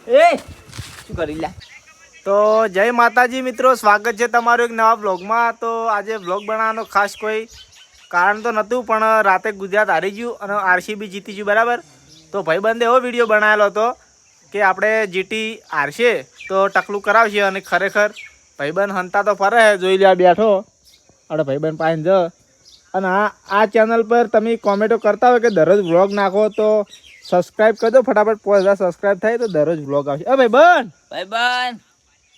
શું કરી લે? તો જય માતાજી મિત્રો, સ્વાગત છે તમારું એક નવા વ્લોગમાં. તો આજે વ્લોગ બનાવવાનો ખાસ કોઈ કારણ તો નહોતું, પણ રાતે ગુજરાત હારી ગયું અને આરસીબી જીતી ગયું બરાબર. તો ભાઈબંધે એવો વિડીયો બનાવેલો હતો કે આપણે જીટી હારશે તો ટકલું કરાવશે, અને ખરેખર ભાઈબંધ હંતા તો ફરે જોઈ લે બેઠો આપણે ભાઈબંધ પાસે જ. અને આ ચેનલ પર તમે કોમેન્ટો કરતા હોય કે દરરોજ વ્લોગ નાખો તો સબસ્ક્રાઈબ કરજો ફટાફટ. 5000 સબસ્ક્રાઈબ થાય તો દરરોજ વ્લોગ આવશે.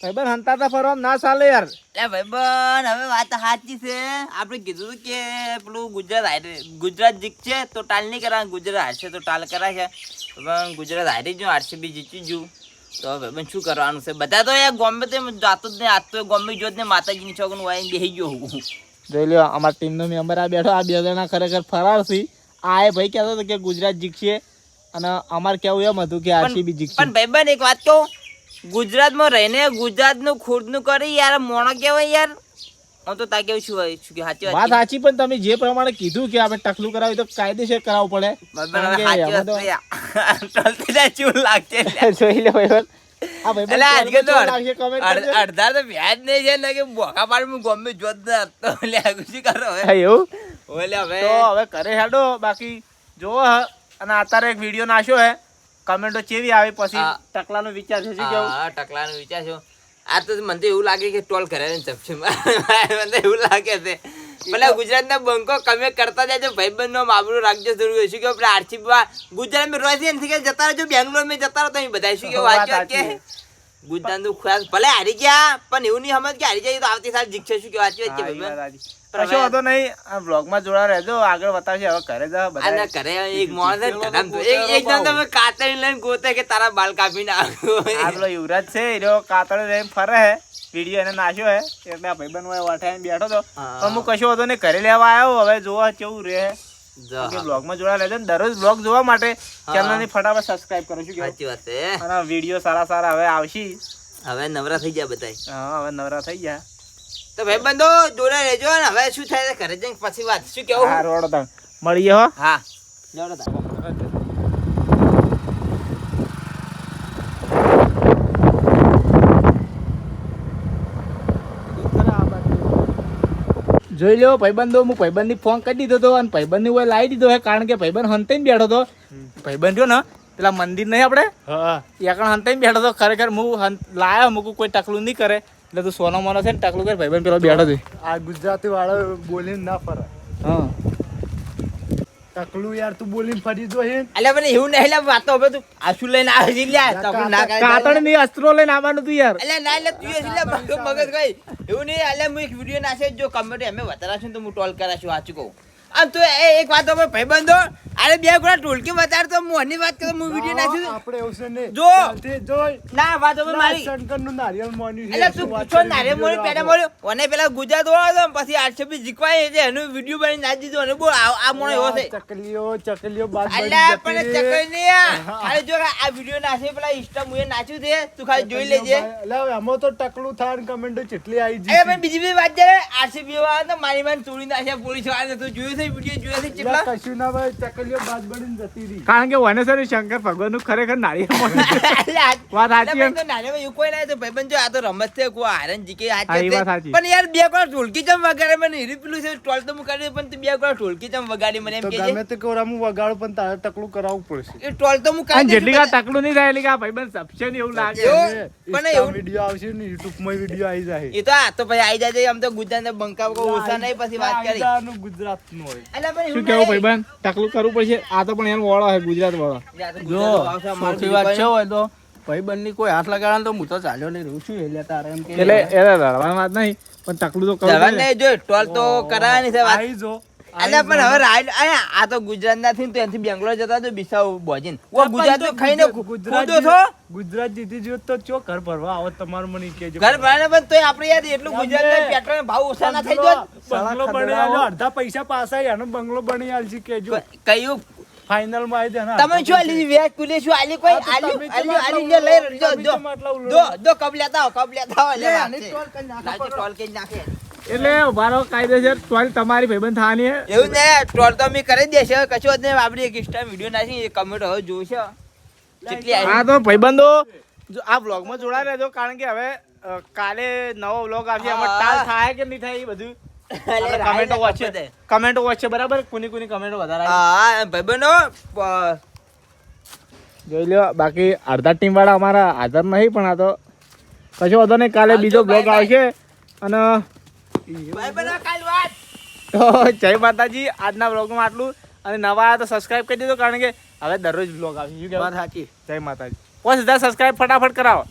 ભાઈબંધ હંતા ફરવા ના ચાલે યાર. ભાઈબંધ હવે વાત સાચી છે. આપણે કીધું કે પેલું ગુજરાત જીતશે તો ટાલ નહીં કરા, ગુજરાત હારશે તો ટાલ કરાશે. પણ ગુજરાત હારી ગયું, આરસીબી જીતી ગયું. તો ભાઈબંધ શું કરવાનું છે? બધા તો યાર ગોમ્બે જાતો જ નહીં. આજ તો ગોમ્બે જોત ને માતાજીની છોકરું વાઈને બેસી ગયો હું. જોઈ લો અમારા ટીમનો મેમ્બર આ બેઠો. આ બે જણા ખરેખર ફરારથી આ ભાઈ કહેતો હતો કે ગુજરાત જીતશે, અને અમારે કેવું એમ હતું કે આરસીબી જીતશે. પણ ભાઈબંધ એક વાત કહું, ગુજરાતમાં રહીને ગુજરાતનું ખુદનું કરી યાર મોણો કહેવાય યાર. હું તો તા કેવું શું હોય શું કે સાચી વાત સાચી, પણ તમે જે પ્રમાણે કીધું કે આપણે ટકલું કરાવી તો કાયદેસર કરાવવું પડે. જોઈ લે ભાઈબંધ. અડધા તો વ્યાજ નહીં છે ને કે બોકા પાડ ગમે જોત શું કરો એવું. હવે કરે હેડો બાકી જોવો. અને અત્યારે એક વિડીયો નાખ્યો હે, કમેન્ટો ચેવી આવે પછી ટકલાનો વિચાર છે. શું કેવું? હા, ટકલાનો વિચાર છે. આ તો મને તો એવું લાગે કે ટોલ કરે ને ચપશે. મને એવું લાગે છે પેલા ગુજરાતના બંકો કમે કરતા જાય. ભાઈબંધ નો માબરું રાખજો જરૂર. શું કેવું? આપણે આરસીબી ગુજરાતમાં રોય છે ને જતા રહેજો, બેંગ્લોર માં જતા રહો તમે બધા. શું કેવું? વાત કે ગુજરાત નું ખાસ ભલે હારી ગયા પણ એવું નહીં સમજ કે હારી જાય તો આવતી સાલ જીતશે. શું કેવું? વાંચી છે ભાઈબંધ. કશો વાંધો નહીં, આ વ્લોગમાં જોડા રહેજો, આગળ બતાવશે. હવે ઘરે જા બધા ઘરે એક મોણસ એક જણ તમે કાતરી લઈને ગોતે કે તારા બાલ કાપી નાખો. આ પેલો યુવરાજ છે એ કાતરી લઈને ફરે હે, વિડીયો એને નાખ્યો હે એટલે આ ભાઈબંધ વાઠાઈને બેઠો તો. પણ હું કશો વાંધો નહીં, ઘરે લેવા આવ્યો. હવે જોવા કેવું રહે વ્લોગમાં જોડા રહેજો. દરરોજ વ્લોગ જોવા માટે ચેનલ ની ફટાફટ સબસ્ક્રાઇબ કરો. શું સાચી વાત છે. અને વિડીયો સારા સારા હવે આવશે. હવે નવરા થઈ ગયા બધા. હા, હવે નવરા થઈ ગયા. તો ભાઈબંધો જોડે રહેજો ને. હવે શું થાય ઘરે જઈને પછી વાત. શું કેવું? હા, રોડો તમે મળીએ હો. હા, જોડો તમે. જોઈ લો ભાઈબંધો, હું ભાઈબંધ ફોન કરી દીધો હતો અને ભાઈબંધ ની લાવી દીધો હે, કારણ કે ભાઈબંધ હંતાઈને બેઠો હતો. ભાઈબંધ જો ને પેલા મંદિર નહીં આપણે ત્યાં હંતાઈને બેઠો હતો. ખરેખર હું લાયા મૂકું કોઈ ટકલું નહીં કરે એટલે તું સોનો મોનો છે ને ટકલું કરે. ભાઈબંધ પેલો બેઠો છે. આ ગુજરાતી વાળો બોલીને ના ફરે. હા, ટકલું યાર તું બોલીને ફરી જો હે. અલ્યા મને એવું નહીં. લે વાતો હવે તું આસુ લઈને આવે છે લ્યા. ટકલું ના કરે. કાતણ ની અસ્ત્રો લઈને આવવાનું તું યાર. અલ્યા ના લે તું એટલે મગજ ગઈ એવું નહીં. અલ્યા હું એક વિડીયો નાખે જો કમેન્ટ અમે વધારાશું તો હું ટોલ કરાશું. સાચું કહું. આમ તો એક વાત ભાઈબંધો, અરે બે ગુણા ટોલકી બતાડતો મોની વાત કરો. હું વિડીયો નાખ્યું આપણે એવું છે ને જો જો ના વાત મારી શંકર નું નારિયેળ મોન્યું છે. એટલે તું પૂછો નારિયેળ મોન્યું પેડા મોન્યું અને પેલા ગુજરાત વાળો પછી આરસીબી જીતવાય છે એનું વિડીયો બનાવી નાખી દીધો. અને બોલ આ મોણો એવો છે. ચકલીઓ બાદ અલ્યા પણ ચકલી નહીં. ખાલી જો આ વિડીયો નાખે પેલા ઇન્સ્ટા મુએ નાખ્યું છે, તું ખાલી જોઈ લેજે. એટલે એમાં તો ટકલું થાય કમેન્ટો કેટલી આવી છે. અરે બીજી વાત છે આરસીબી વાળા તો મારી માન ચોરી નાખ્યા પોલીસ વાળા. તું જોયું છે વિડીયો જોયા છે કેટલા? કશું ના ભાઈ, ચકલીઓ બાદ બળીને જતી રહી. કારણ કે વનેસર શંકર ભગવાન નું ખરેખર નારિયેળ મોન્યું. વાત સાચી. તો નારિયેળ એવું કોઈ ના તો ભાઈબંધ જો આ તો રમત છે. કોઈ હારણ જીકે સાચી. પણ યાર બે કોણ ઢોલકી ચમ વગાડે મને હીરી પેલું છે ટોલ તો હું કરી પણ તું બે કોણ ઢોલકી ચમ વગાડી મને એમ કે ગમે તે કોરા હું વગાડું પણ તારે ટકલું કરાવવું પડશે. એ ટોલ તો હું કરી જેટલી કા ટકલું નહીં થાય એટલે કે આ ભાઈબંધ સબસે ને એવું લાગે. પણ એવું વિડીયો આવશે ને YouTube માં વિડીયો આવી જાય. એ તો આ તો ભાઈ આવી જાય. આમ તો ગુજરાત ને બંકા ઓછા નહીં પછી વાત કરી ગુજરાત નું હોય. શું કેવું ભાઈબંધ? ટકલું કરવું પડશે. આ તો પણ એનો વાળો છે ગુજરાત વાળો. જો સૌથી વાત છે હોય તો ભાઈબંધ ની કોઈ હાથ લગાડે તો હું તો ચાલ્યો નહીં રહું છું. એટલે તારે એમ કે એટલે એને લડવાની વાત નહીં, પણ ટકલું તો કરવું નહીં. જો ટોલ તો કરાવવાની છે વાત. અલ્યા પણ હવે રાઈડ આ તો ગુજરાત ના થી તો એનથી બેંગ્લોર જતા તો બિસાવ બોજીન ગુજરાત તો ખાઈને કૂદો છો. ગુજરાત જીતી જો તો ચો ઘર ભરવા આવો તમારું મને કેજો. ઘર ભરાને પણ તોય આપણે યાર એટલું ગુજરાત ના પેટ્રોલ ભાવ ઓછા ના થઈ જાય. બંગલો બની આલ્યો, અડધા પૈસા પાછા એનો બંગલો બની આલજી કેજો. કયું ફાઇનલ માં આવી જાય. તમે શું આલી વેચ કુલે શું આલી કોઈ આલી લે લઈ જો કબ લેતા હો લે ટોલ કે નાખે. એટલે ઉભારો કાયદેસર ટોલ તમારી ભાઈબંધ થવાની છે. એવું ને ટોલ તો અમે કરી દેશે. કશું જ નહીં. આપડી એક ઇન્સ્ટા વિડીયો નાખી કમેન્ટ હવે જોશે કેટલી આવી. હા તો ભાઈબંધો જો આ વ્લોગમાં જોડાઈ રહેજો કારણ કે હવે કાલે નવો વ્લોગ આવશે એમાં ટાલ થાય કે નહીં થાય એ બધું કમેન્ટો વાંચશે કમેન્ટો વાંચશે બરાબર કોની કોની કમેન્ટો વધારે આવી. હા ભાઈબંધો જોઈ લો બાકી અડધા ટીમ વાળા અમારા હાજર નહીં પણ આ તો કશો વાંધો નહીં કાલે બીજો બ્લોગ આવશે અને ભાઈબંધો કાલ વાત. તો જય માતાજી આજના બ્લોગમાં આટલું અને નવા આવ્યા તો સબસ્ક્રાઇબ કરી દેજો કારણ કે હવે દરરોજ બ્લોગ આવશે શું વાત કહેવાય સાચી. જય માતાજી 5000 સબસ્ક્રાઇબ ફટાફટ કરાવો.